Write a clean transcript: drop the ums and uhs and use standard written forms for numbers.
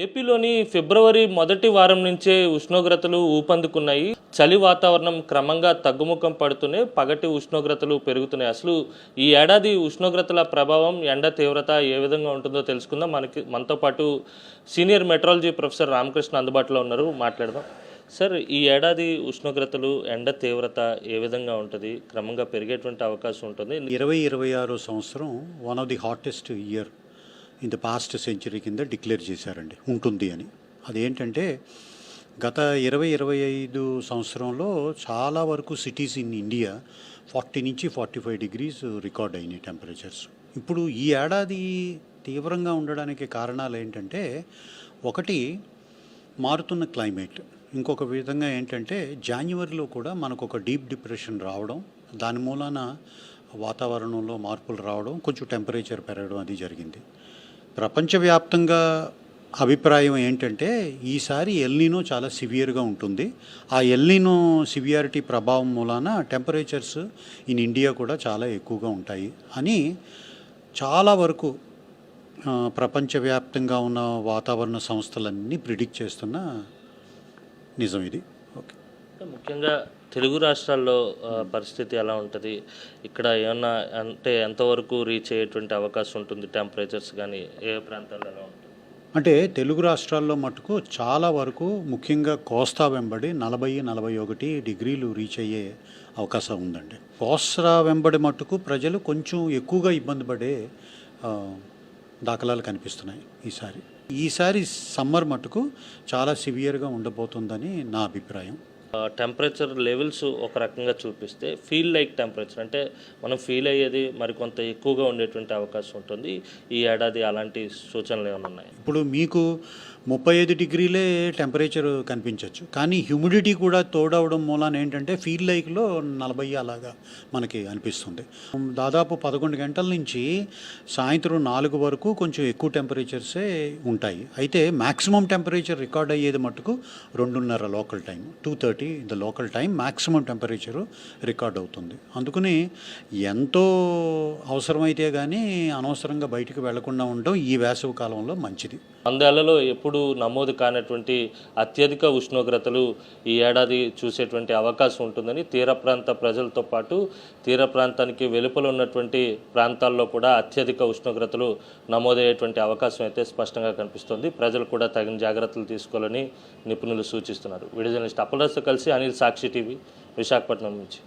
ఏపీలోని ఫిబ్రవరి మొదటి వారం నుంచే ఉష్ణోగ్రతలు ఊపందుకున్నాయి. చలి వాతావరణం క్రమంగా తగ్గుముఖం పడుతూనే పగటి ఉష్ణోగ్రతలు పెరుగుతున్నాయి. అసలు ఈ ఏడాది ఉష్ణోగ్రతల ప్రభావం, ఎండ తీవ్రత ఏ విధంగా ఉంటుందో తెలుసుకుందాం. మనతో పాటు సీనియర్ మెట్రాలజీ ప్రొఫెసర్ రామకృష్ణ అందుబాటులో ఉన్నారు, మాట్లాడదాం. సార్, ఈ ఏడాది ఉష్ణోగ్రతలు, ఎండ తీవ్రత ఏ విధంగా ఉంటుంది? క్రమంగా పెరిగేటువంటి అవకాశం ఉంటుంది? 2026 సంవత్సరం one of the hottest year in the past century కింద డిక్లేర్ చేశారండి, ఉంటుంది అని. అదేంటంటే గత 20-25 సంవత్సరంలో చాలా వరకు సిటీస్ ఇన్ ఇండియా 40 నుంచి 45 డిగ్రీస్ రికార్డ్ అయినాయి టెంపరేచర్స్. ఇప్పుడు ఈ ఏడాది తీవ్రంగా ఉండడానికి కారణాలు ఏంటంటే, ఒకటి మారుతున్న క్లైమేట్, ఇంకొక విధంగా ఏంటంటే జనవరిలో కూడా మనకు ఒక డీప్ డిప్రెషన్ రావడం, దాని మూలాన వాతావరణంలో మార్పులు రావడం, కొంచెం టెంపరేచర్ పెరగడం అది జరిగింది. ప్రపంచవ్యాప్తంగా అభిప్రాయం ఏంటంటే ఈసారి ఎల్నినో చాలా సివియర్గా ఉంటుంది. ఆ ఎల్నినో సివియారిటీ ప్రభావం మూలాన టెంపరేచర్స్ ఇన్ ఇండియా కూడా చాలా ఎక్కువగా ఉంటాయి అని చాలా వరకు ప్రపంచవ్యాప్తంగా ఉన్న వాతావరణ సంస్థలన్నీ ప్రిడిక్ట్ చేస్తున్న నిజం ఇది. ఓకే, ముఖ్యంగా తెలుగు రాష్ట్రాల్లో పరిస్థితి ఎలా ఉంటుంది? ఇక్కడ ఏమన్నా అంటే ఎంతవరకు రీచ్ అయ్యేటువంటి అవకాశం ఉంటుంది టెంపరేచర్స్, కానీ ఏ ప్రాంతాల్లో ఎలా ఉంటుంది? అంటే తెలుగు రాష్ట్రాల్లో మటుకు చాలా వరకు, ముఖ్యంగా కోస్తా వెంబడి 40-41 డిగ్రీలు రీచ్ అయ్యే అవకాశం ఉందండి. కోస్తా వెంబడి మటుకు ప్రజలు కొంచెం ఎక్కువగా ఇబ్బంది పడే దాఖలాలు కనిపిస్తున్నాయి. ఈసారి సమ్మర్ మటుకు చాలా సివియర్గా ఉండబోతుందని నా అభిప్రాయం. టెంపరేచర్ లెవెల్స్ ఒక రకంగా చూపిస్తే ఫీల్ లైక్ టెంపరేచర్ అంటే మనం ఫీల్ అయ్యేది మరికొంత ఎక్కువగా ఉండేటువంటి అవకాశం ఉంటుంది. ఈ ఏడాది అలాంటి సూచనలు ఏమైనా ఉన్నాయి? ఇప్పుడు మీకు 35 డిగ్రీలే టెంపరేచర్ కనిపించవచ్చు, కానీ హ్యూమిడిటీ కూడా తోడవడం మూలాన ఏంటంటే ఫీల్ లైక్లో 40 అలాగా మనకి అనిపిస్తుంది. దాదాపు 11 గంటల నుంచి సాయంత్రం 4 వరకు కొంచెం ఎక్కువ టెంపరేచర్సే ఉంటాయి. అయితే మ్యాక్సిమం టెంపరేచర్ రికార్డ్ అయ్యేది మటుకు 2:30 local time, 2:30 the local time maximum temperature record అవుతుంది. అందుకని ఎంతో అవసరమైతే కానీ అనవసరంగా బయటికి వెళ్లకుండా ఉండడం ఈ వేసవి కాలంలో మంచిది. వందేళ్లలో ఎప్పుడు నమోదు కానటువంటి అత్యధిక ఉష్ణోగ్రతలు ఈ ఏడాది చూసేటువంటి అవకాశం ఉంటుందని తీర ప్రాంత ప్రజలతో పాటు తీర ప్రాంతానికి వెలుపల ఉన్నటువంటి ప్రాంతాల్లో కూడా అత్యధిక ఉష్ణోగ్రతలు నమోదయ్యేటువంటి అవకాశం అయితే స్పష్టంగా కనిపిస్తుంది. ప్రజలు కూడా తగిన జాగ్రత్తలు తీసుకోవాలని నిపుణులు సూచిస్తున్నారు. వీడియో జర్నలిస్ట్ అప్పలరాజుతో కలిసి అనిల్, సాక్షి టీవీ, విశాఖపట్నం నుంచి.